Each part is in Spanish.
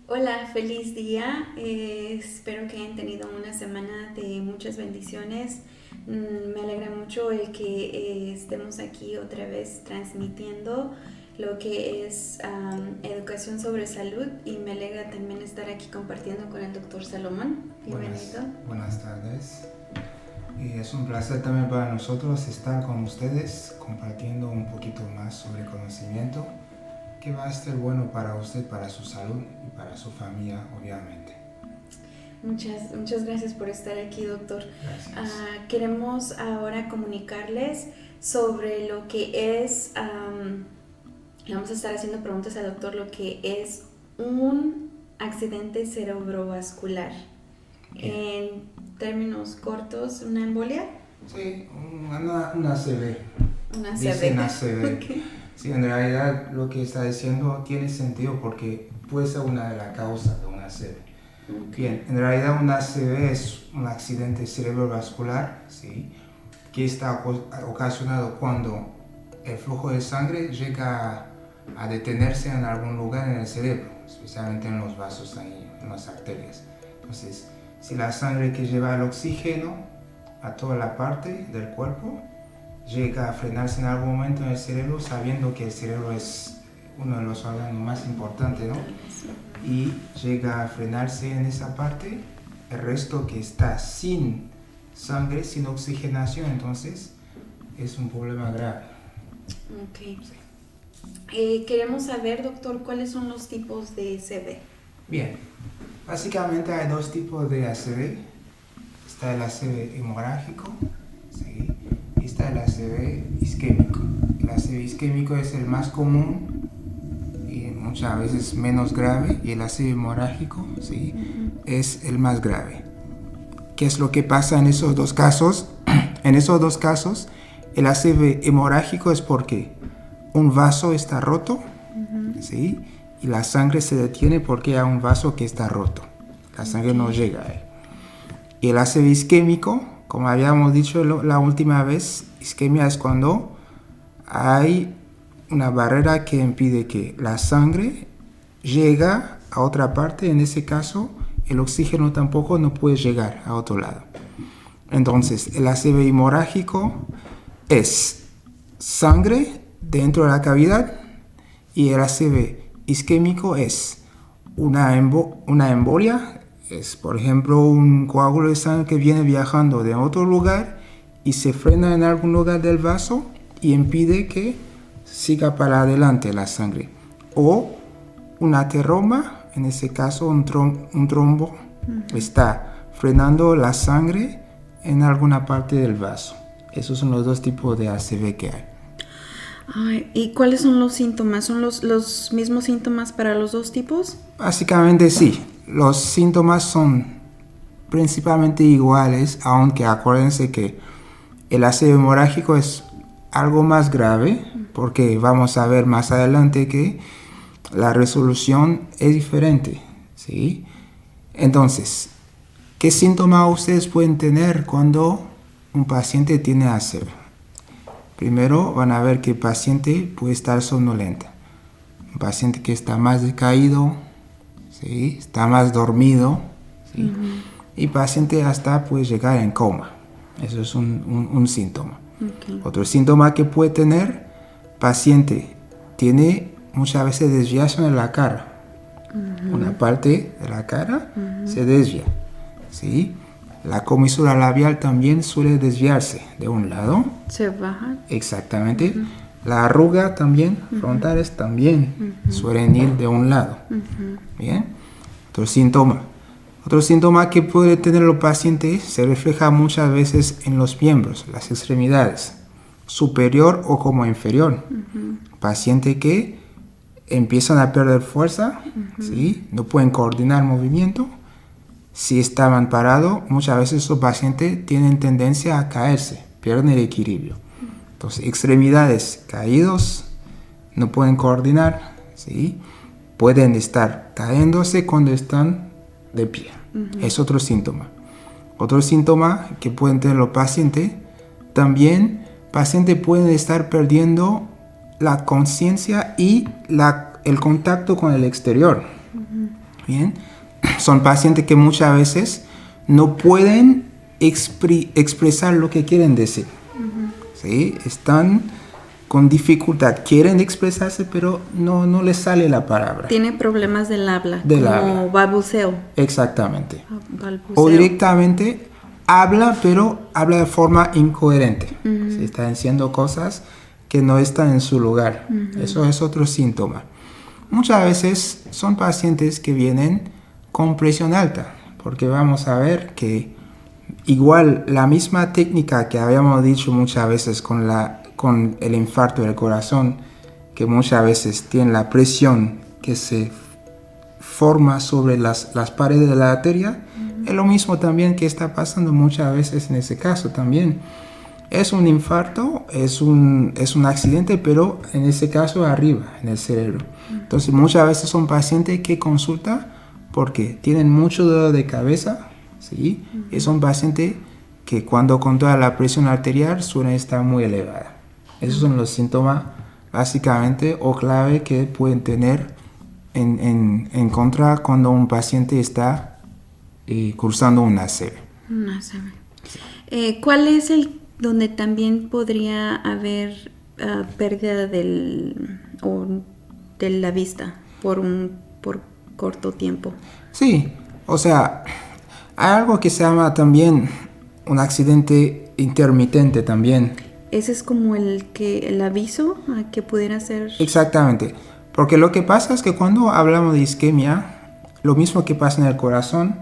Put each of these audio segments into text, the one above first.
Hola, feliz día. Espero que hayan tenido una semana de muchas bendiciones. Me alegra mucho el que estemos aquí otra vez transmitiendo lo que es educación sobre salud y me alegra también estar aquí compartiendo con el doctor Salomón. Bienvenido. Buenas tardes. Y es un placer también para nosotros estar con ustedes compartiendo un poquito más sobre conocimiento que va a ser bueno para usted, para su salud y para su familia, obviamente. Muchas gracias por estar aquí, doctor. Gracias. Queremos ahora comunicarles sobre lo que es, vamos a estar haciendo preguntas al doctor, lo que es un accidente cerebrovascular. Bien. En términos cortos, ¿una embolia? Sí, una ACV. Una Dicen ACV. ACV. Okay. Sí, en realidad lo que está diciendo tiene sentido porque puede ser una de las causas de una ACV. Okay. Bien, en realidad una ACV es un accidente cerebrovascular, ¿sí? Que está ocasionado cuando el flujo de sangre llega a detenerse en algún lugar en el cerebro, especialmente en los vasos ahí, en las arterias. Entonces, si la sangre que lleva el oxígeno a toda la parte del cuerpo llega a frenarse en algún momento en el cerebro, sabiendo que el cerebro es uno de los órganos más importantes, ¿no? Y llega a frenarse en esa parte, el resto que está sin sangre, sin oxigenación, entonces es un problema grave. Okay. Queremos saber, doctor, cuáles son los tipos de ACV. Bien, básicamente hay dos tipos de ACV. Está el ACV hemorrágico, ¿sí? Y está el ACV isquémico. El ACV isquémico es el más común y muchas veces menos grave, y el ACV hemorrágico, ¿sí? Es el más grave. ¿Qué es lo que pasa en esos dos casos? En esos dos casos, el ACV hemorrágico es porque un vaso está roto, ¿sí? Y la sangre se detiene porque hay un vaso que está roto. La sangre no llega ahí. Y el ACV isquémico, como habíamos dicho la última vez, isquemia es cuando hay una barrera que impide que la sangre llegue a otra parte. En ese caso, el oxígeno tampoco no puede llegar a otro lado. Entonces, el ACV hemorrágico es sangre dentro de la cavidad, y el ACV isquémico es una embolia. Es, por ejemplo, un coágulo de sangre que viene viajando de otro lugar y se frena en algún lugar del vaso y impide que siga para adelante la sangre. O un ateroma, en ese caso un trombo, está frenando la sangre en alguna parte del vaso. Esos son los dos tipos de ACV que hay. Ay, ¿y cuáles son los síntomas? ¿Son los mismos síntomas para los dos tipos? Básicamente sí, los síntomas son principalmente iguales, aunque acuérdense que el ACV hemorrágico es algo más grave, porque vamos a ver más adelante que la resolución es diferente, ¿sí? Entonces, ¿qué síntomas ustedes pueden tener cuando un paciente tiene ACV? Primero van a ver que el paciente puede estar somnolento, un paciente que está más decaído, ¿sí? Está más dormido, ¿sí? Y el paciente hasta puede llegar en coma. Eso es un síntoma. Okay. Otro síntoma que puede tener, paciente tiene muchas veces desviación en la cara. Una parte de la cara se desvía, ¿sí? La comisura labial también suele desviarse de un lado. ¿Se baja? Exactamente. La arruga también, frontales también suelen ir de un lado. Bien. Otro síntoma que puede tener el paciente se refleja muchas veces en los miembros, las extremidades, superior o como inferior. Paciente que empiezan a perder fuerza, ¿sí? No pueden coordinar movimiento. Si estaban parados, muchas veces esos pacientes tienen tendencia a caerse, pierden el equilibrio. Entonces, extremidades caídos, no pueden coordinar, ¿sí? Pueden estar cayéndose cuando están de pie. Es otro síntoma. Otro síntoma que pueden tener los pacientes, también pacientes pueden estar perdiendo la conciencia y el contacto con el exterior. Bien, son pacientes que muchas veces no pueden expresar lo que quieren decir. ¿Sí? Están con dificultad, quieren expresarse, pero no les sale la palabra. Tiene problemas del habla, Del como habla. balbuceo. Exactamente. Balbuceo. O directamente habla, pero habla de forma incoherente. ¿Sí? Está diciendo cosas que no están en su lugar. Eso es otro síntoma. Muchas veces son pacientes que vienen con presión alta, porque vamos a ver que igual la misma técnica que habíamos dicho muchas veces con el infarto del corazón, que muchas veces tiene la presión que se forma sobre las paredes de la arteria, es lo mismo también que está pasando muchas veces en ese caso también. Es un infarto, es un accidente, pero en ese caso arriba, en el cerebro. Entonces muchas veces son pacientes que consultan porque tienen mucho dolor de cabeza, ¿sí? Y son pacientes que cuando controla la presión arterial suele estar muy elevada. Esos son los síntomas básicamente o clave que pueden tener en contra cuando un paciente está cursando una ACV. Una ACV. ¿Cuál es el donde también podría haber pérdida de la vista por corto tiempo? Sí, o sea, hay algo que se llama también un accidente intermitente también. ¿Ese es como el aviso a que pudiera ser? Exactamente, porque lo que pasa es que cuando hablamos de isquemia, lo mismo que pasa en el corazón,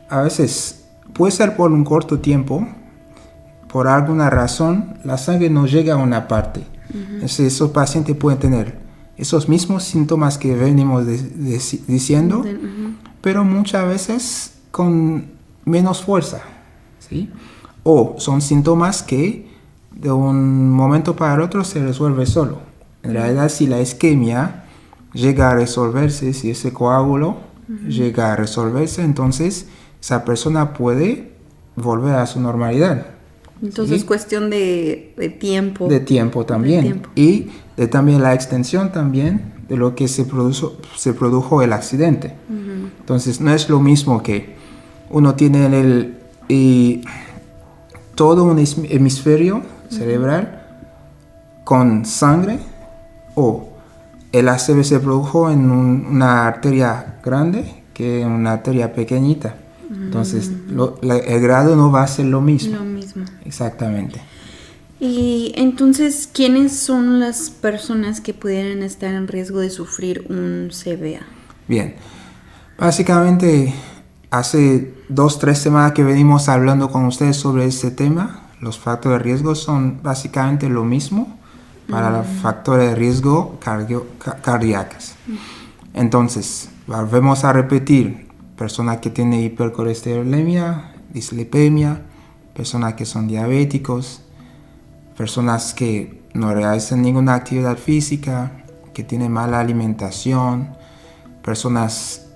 a veces puede ser por un corto tiempo, por alguna razón, la sangre no llega a una parte. Entonces, esos pacientes pueden tener esos mismos síntomas que venimos diciendo, pero muchas veces con menos fuerza, ¿sí? O son síntomas que de un momento para el otro se resuelve solo. En realidad, si la isquemia llega a resolverse, si ese coágulo llega a resolverse, entonces esa persona puede volver a su normalidad. Entonces, ¿sí? Cuestión de tiempo. De tiempo también. De tiempo. Y de también la extensión también de lo que se produjo el accidente. Entonces, no es lo mismo que uno tiene todo un hemisferio cerebral con sangre, o el ACV se produjo en una arteria grande que en una arteria pequeñita. Entonces, el grado no va a ser lo mismo. Lo mismo. Exactamente. Y entonces, ¿quiénes son las personas que pudieran estar en riesgo de sufrir un CVA? Bien, básicamente hace 2-3 semanas que venimos hablando con ustedes sobre este tema. Los factores de riesgo son básicamente lo mismo para los factores de riesgo cardíacos. Entonces, volvemos a repetir: personas que tienen hipercolesterolemia, dislipemia, personas que son diabéticos, personas que no realizan ninguna actividad física, que tienen mala alimentación, personas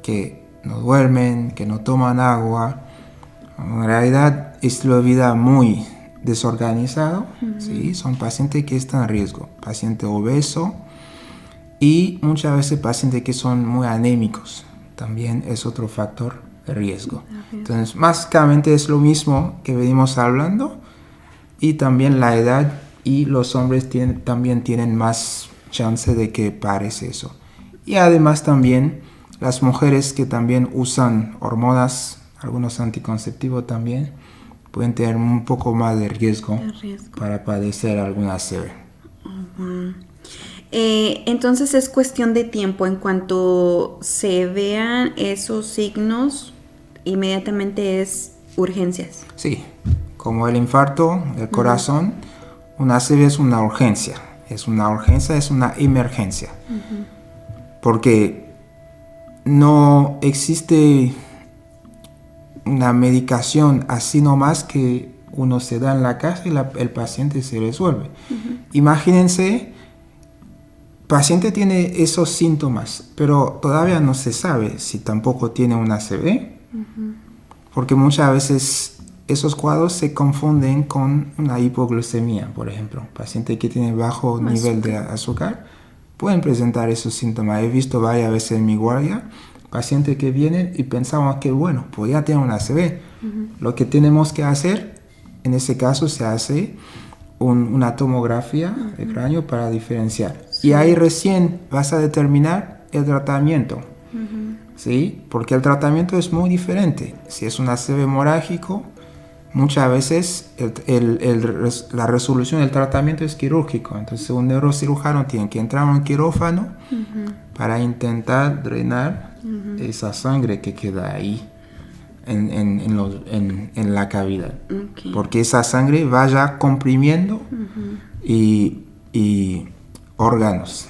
que no duermen, que no toman agua. En realidad, estilo de vida muy desorganizado, ¿sí? Son pacientes que están en riesgo, paciente obeso y muchas veces pacientes que son muy anémicos. También es otro factor de riesgo. Entonces, básicamente es lo mismo que venimos hablando, y también la edad, y los hombres también tienen más chance de que parece eso. Y además también las mujeres que también usan hormonas, algunos anticonceptivos también, pueden tener un poco más de riesgo para padecer alguna ACV. Entonces es cuestión de tiempo. En cuanto se vean esos signos, inmediatamente es urgencias. Sí, como el infarto del corazón, una ACV es una urgencia. Es una urgencia, es una emergencia. Porque no existe una medicación así nomás que uno se da en la casa y el paciente se resuelve. Imagínense, el paciente tiene esos síntomas, pero todavía no se sabe si tampoco tiene una ACV, porque muchas veces esos cuadros se confunden con una hipoglucemia, por ejemplo. Pacientes que tienen bajo nivel de azúcar pueden presentar esos síntomas. He visto varias veces en mi guardia pacientes que vienen y pensamos que, bueno, pues ya tengo una ACV. Lo que tenemos que hacer, en ese caso, se hace una tomografía de cráneo para diferenciar. Y ahí recién vas a determinar el tratamiento. ¿Sí? Porque el tratamiento es muy diferente. Si es un ACV hemorrágico, muchas veces la resolución del tratamiento es quirúrgico. Entonces un neurocirujano tiene que entrar en un quirófano para intentar drenar esa sangre que queda ahí en la cavidad. Okay. Porque esa sangre vaya comprimiendo y órganos.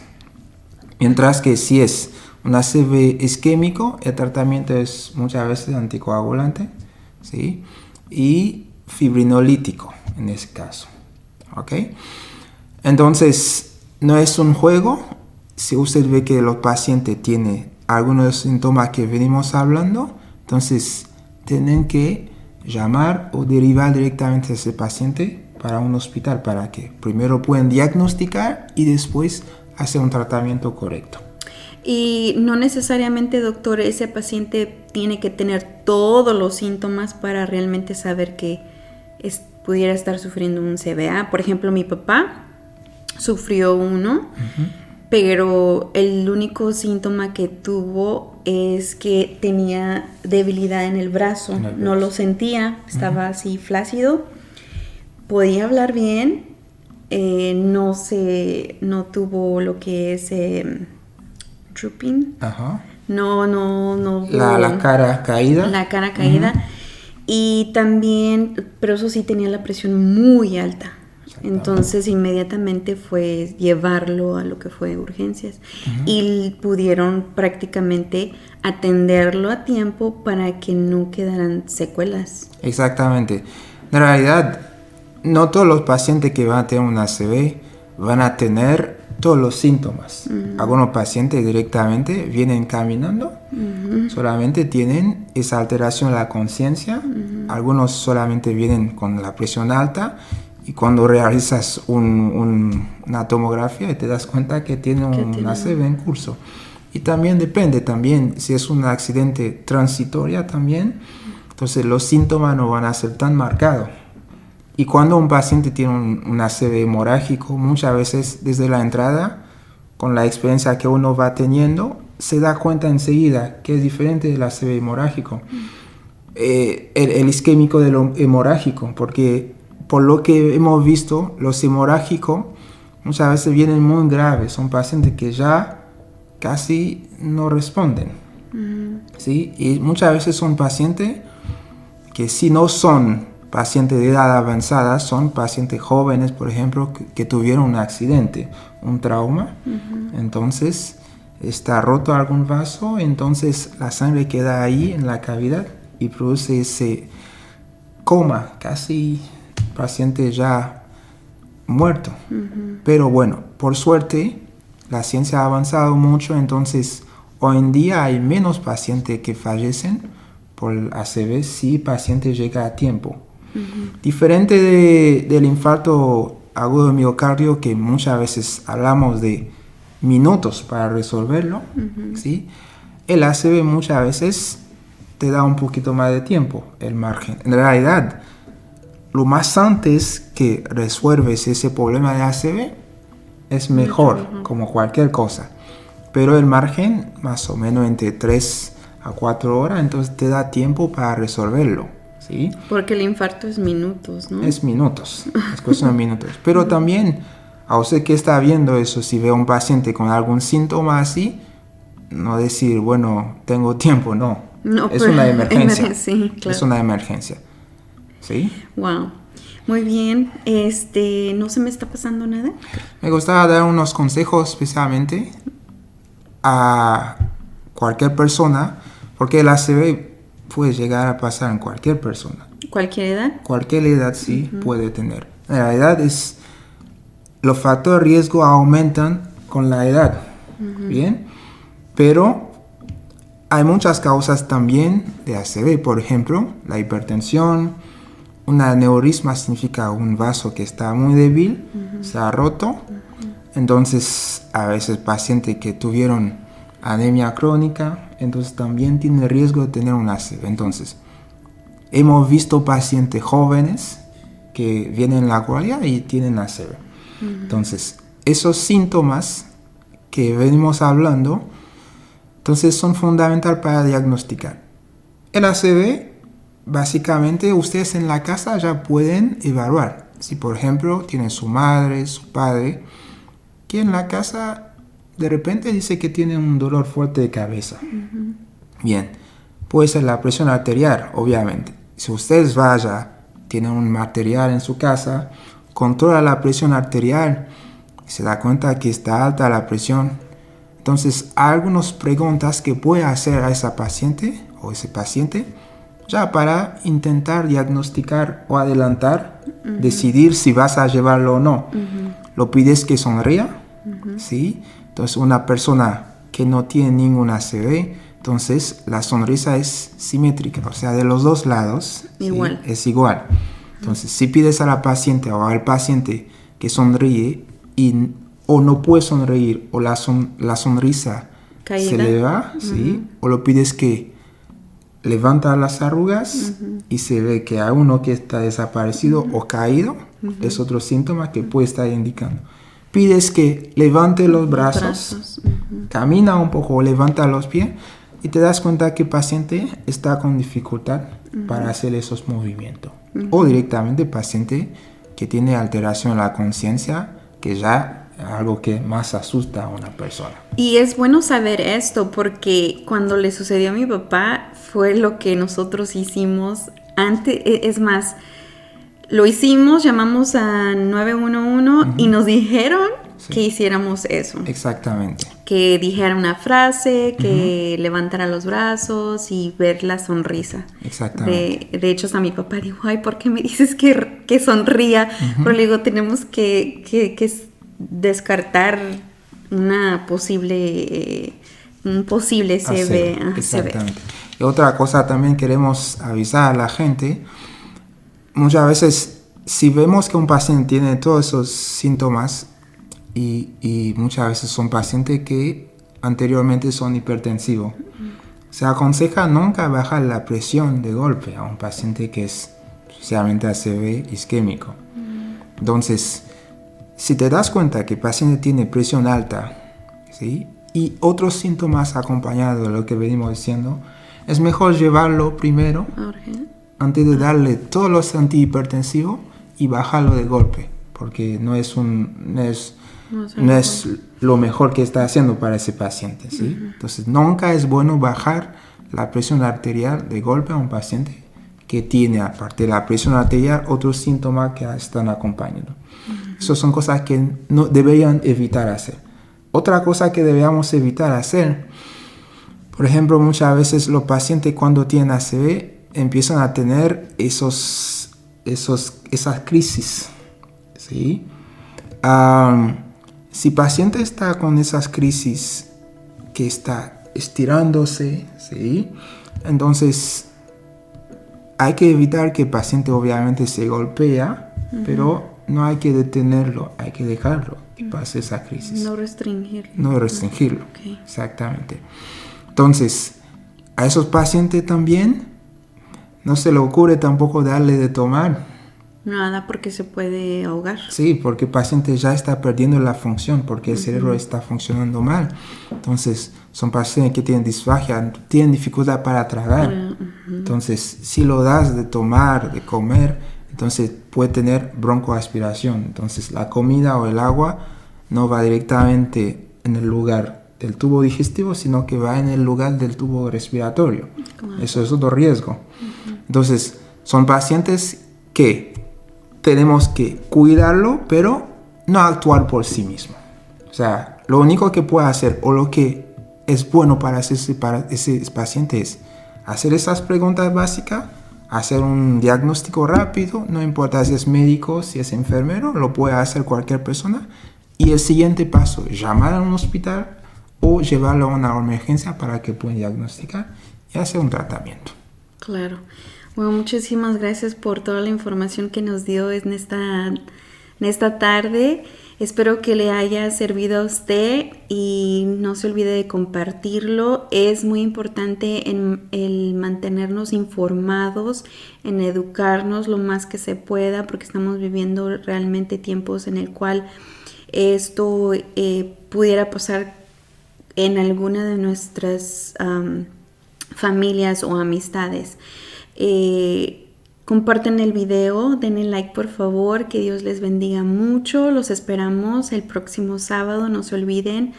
Mientras que si es un ACV isquémico, el tratamiento es muchas veces anticoagulante, ¿sí? Y fibrinolítico en ese caso. ¿Ok? Entonces, no es un juego. Si usted ve que el paciente tiene algunos de los síntomas que venimos hablando, entonces tienen que llamar o derivar directamente a ese paciente para un hospital para que primero puedan diagnosticar y después hacer un tratamiento correcto. Y no necesariamente, doctor, ese paciente tiene que tener todos los síntomas para realmente saber que pudiera estar sufriendo un CVA. Por ejemplo, mi papá sufrió uno, pero el único síntoma que tuvo es que tenía debilidad en el brazo. No lo sentía, estaba así flácido, podía hablar bien, no tuvo lo que es drooping. No. La cara caída. La cara caída. Y también, pero eso sí, tenía la presión muy alta. Entonces inmediatamente fue llevarlo a lo que fue urgencias. Y pudieron prácticamente atenderlo a tiempo para que no quedaran secuelas. Exactamente. En realidad, no todos los pacientes que van a tener una ACV van a tener todos los síntomas. Algunos pacientes directamente vienen caminando, solamente tienen esa alteración de la conciencia. Algunos solamente vienen con la presión alta y cuando realizas una tomografía te das cuenta que tiene un ACV en curso. Y también depende, si es un accidente transitorio también, entonces los síntomas no van a ser tan marcados. Y cuando un paciente tiene un ACV hemorrágico, muchas veces desde la entrada, con la experiencia que uno va teniendo, se da cuenta enseguida que es diferente del ACV hemorrágico. El isquémico de lo hemorrágico, porque por lo que hemos visto, los hemorrágicos muchas veces vienen muy graves, son pacientes que ya casi no responden. ¿Sí? Y muchas veces son pacientes que si no son pacientes de edad avanzada, son pacientes jóvenes, por ejemplo, que tuvieron un accidente, un trauma. Entonces está roto algún vaso, entonces la sangre queda ahí en la cavidad y produce ese coma, casi paciente ya muerto. Pero bueno, por suerte la ciencia ha avanzado mucho, entonces hoy en día hay menos pacientes que fallecen por el ACV si el paciente llega a tiempo. Diferente del infarto agudo de miocardio, que muchas veces hablamos de minutos para resolverlo, ¿sí? El ACV muchas veces te da un poquito más de tiempo, el margen. En realidad, lo más antes que resuelves ese problema de ACV es mejor, como cualquier cosa. Pero el margen, más o menos entre 3 a 4 horas, entonces te da tiempo para resolverlo. ¿Sí? Porque el infarto es minutos, ¿no? Es minutos, es cuestión de minutos. Pero también, a usted que está viendo eso, si ve a un paciente con algún síntoma así, no decir, bueno, tengo tiempo, no. Es una emergencia. Sí, claro. Es una emergencia. ¿Sí? Wow. Muy bien. ¿No se me está pasando nada? Me gustaría dar unos consejos especialmente a cualquier persona, porque el ACV puede llegar a pasar en cualquier persona. ¿Cualquier edad? Cualquier edad sí puede tener. En realidad los factores de riesgo aumentan con la edad. ¿Bien? Pero hay muchas causas también de ACV. Por ejemplo, la hipertensión. Un aneurisma significa un vaso que está muy débil, se ha roto. Entonces, a veces pacientes que tuvieron anemia crónica, entonces también tiene riesgo de tener un ACV. Entonces, hemos visto pacientes jóvenes que vienen en la guardia y tienen ACV. Entonces, esos síntomas que venimos hablando, entonces son fundamentales para diagnosticar. El ACV, básicamente, ustedes en la casa ya pueden evaluar. Si, por ejemplo, tienen su madre, su padre, que en la casa de repente dice que tiene un dolor fuerte de cabeza. Bien, puede ser la presión arterial, obviamente. Si ustedes tienen un material en su casa, controla la presión arterial, se da cuenta que está alta la presión. Entonces, hay algunas preguntas que puede hacer a esa paciente o ese paciente ya para intentar diagnosticar o adelantar, decidir si vas a llevarlo o no. Lo pides que sonría, ¿sí? Entonces, una persona que no tiene ningún ACV, entonces la sonrisa es simétrica, o sea, de los dos lados igual. ¿sí? Es igual. Entonces, si pides a la paciente o al paciente que sonríe o no puede sonreír o la sonrisa Caída. se le va, ¿sí? O lo pides que levanta las arrugas y se ve que hay uno que está desaparecido o caído, es otro síntoma que puede estar indicando. Pides que levante los brazos. Camina un poco o levanta los pies y te das cuenta que el paciente está con dificultad para hacer esos movimientos. O directamente el paciente que tiene alteración en la conciencia, que ya es algo que más asusta a una persona. Y es bueno saber esto porque cuando le sucedió a mi papá fue lo que nosotros hicimos antes, es más, lo hicimos, llamamos a 911 y nos dijeron que hiciéramos eso. Exactamente. Que dijera una frase, que levantara los brazos y ver la sonrisa. Exactamente. De hecho, hasta mi papá dijo, ay, ¿por qué me dices que sonría? Pero le digo, tenemos que descartar un posible CV. Exactamente. Y otra cosa también queremos avisar a la gente. Muchas veces, si vemos que un paciente tiene todos esos síntomas y muchas veces son pacientes que anteriormente son hipertensivos, se aconseja nunca bajar la presión de golpe a un paciente que es especialmente ACV isquémico. Entonces, si te das cuenta que el paciente tiene presión alta, ¿sí? Y otros síntomas acompañados de lo que venimos diciendo, es mejor llevarlo primero antes de darle todos los antihipertensivos y bajarlo de golpe, porque no es lo mejor que está haciendo para ese paciente, ¿sí? Entonces, nunca es bueno bajar la presión arterial de golpe a un paciente que tiene, aparte de la presión arterial, otros síntomas que están acompañando. Esas son cosas que no deberían evitar hacer. Otra cosa que deberíamos evitar hacer, por ejemplo, muchas veces los pacientes cuando tienen ACV empiezan a tener esas crisis, ¿sí? Si el paciente está con esas crisis que está estirándose, ¿sí? Entonces hay que evitar que el paciente obviamente se golpea, pero no hay que detenerlo, hay que dejarlo que pase esa crisis. No restringirlo. No restringirlo, Okay. Exactamente. Entonces, a esos pacientes también no se le ocurre tampoco darle de tomar. Nada, porque se puede ahogar. Sí, porque el paciente ya está perdiendo la función, porque el cerebro está funcionando mal. Entonces, son pacientes que tienen disfagia, tienen dificultad para tragar. Entonces, si lo das de tomar, de comer, entonces puede tener broncoaspiración. Entonces, la comida o el agua no va directamente en el lugar del tubo digestivo, sino que va en el lugar del tubo respiratorio. Claro. Eso es otro riesgo. Entonces, son pacientes que tenemos que cuidarlo, pero no actuar por sí mismo. O sea, lo único que puede hacer o lo que es bueno para ese paciente es hacer esas preguntas básicas, hacer un diagnóstico rápido, no importa si es médico, si es enfermero, lo puede hacer cualquier persona. Y el siguiente paso, llamar a un hospital o llevarlo a una emergencia para que puedan diagnosticar y hacer un tratamiento. Claro. Bueno, muchísimas gracias por toda la información que nos dio en esta en esta tarde. Espero que le haya servido a usted y no se olvide de compartirlo. Es muy importante en el mantenernos informados, en educarnos lo más que se pueda, porque estamos viviendo realmente tiempos en el cual esto pudiera pasar en alguna de nuestras familias o amistades. Comparten el video, denle like por favor, que Dios les bendiga mucho. Los esperamos el próximo sábado, no se olviden,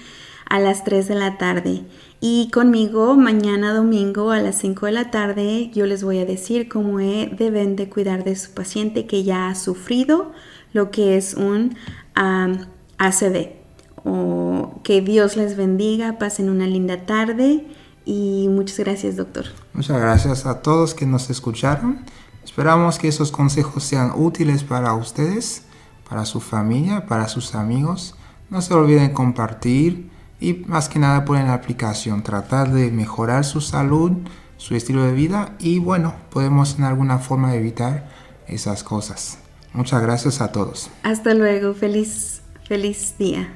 a las 3 de la tarde. Y conmigo mañana domingo a las 5 de la tarde yo les voy a decir cómo deben de cuidar de su paciente que ya ha sufrido lo que es un ACV. Que Dios les bendiga, pasen una linda tarde y muchas gracias, doctor. Muchas gracias a todos que nos escucharon. Esperamos que esos consejos sean útiles para ustedes, para su familia, para sus amigos. No se olviden compartir y más que nada poner en aplicación, tratar de mejorar su salud, su estilo de vida y bueno, podemos en alguna forma evitar esas cosas. Muchas gracias a todos. Hasta luego, feliz día.